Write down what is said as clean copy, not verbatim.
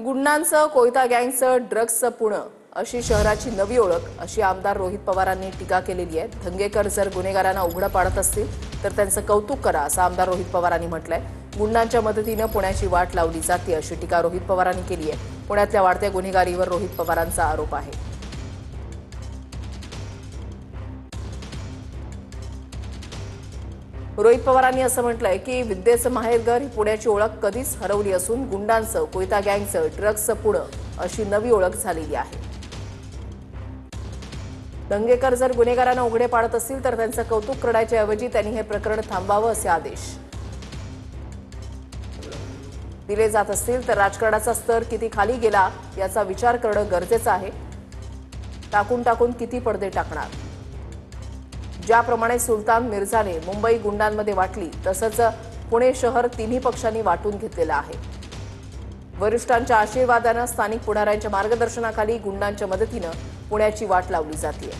गुंडांचं, कोयता गँगचं, ड्रग्सचं पुणे अशी शहराची नवी ओळख अशी आमदार रोहित पवारांनी टीका केलेली आहे। धंगेकर जर गुन्हेगारांना उघडं पाडत असतील तर त्यांचं कौतुक करा असं आमदार रोहित पवारांनी म्हटलंय। गुंडांच्या मदतीनं पुण्याची वाट लावली जाते अशी टीका रोहित पवारांनी केली आहे। पुण्यातल्या वाढत्या गुन्हेगारीवर रोहित पवारांचा आरोप आहे। रोहित पवारांनी असं म्हटलंय की विद्येचं माहेरघर ही पुण्याची ओळख कधीच हरवली असून गुंडांचं, कोयता गँगचं, ड्रग्सचं पुणे अशी नवी ओळख झालेली आहे। दंगेकर जर गुन्हेगारांना उघडे पाडत असतील तर त्यांचं कौतुक करण्याच्या ऐवजी त्यांनी हे प्रकरण थांबवावं असे आदेश दिले जात असतील तर राजकारणाचा स्तर किती खाली गेला याचा विचार करणं गरजेचं आहे। टाकून टाकून किती पडदे टाकणार। ज्याप्रमाणे सुलतान मिर्झाने मुंबई गुंडांमध्ये वाटली तसंच पुणे शहर तिन्ही पक्षांनी वाटून घेतलेलं आहे। वरिष्ठांच्या आशीर्वादानं स्थानिक पुढाऱ्यांच्या मार्गदर्शनाखाली गुंडांच्या मदतीनं पुण्याची वाट लावली जाते।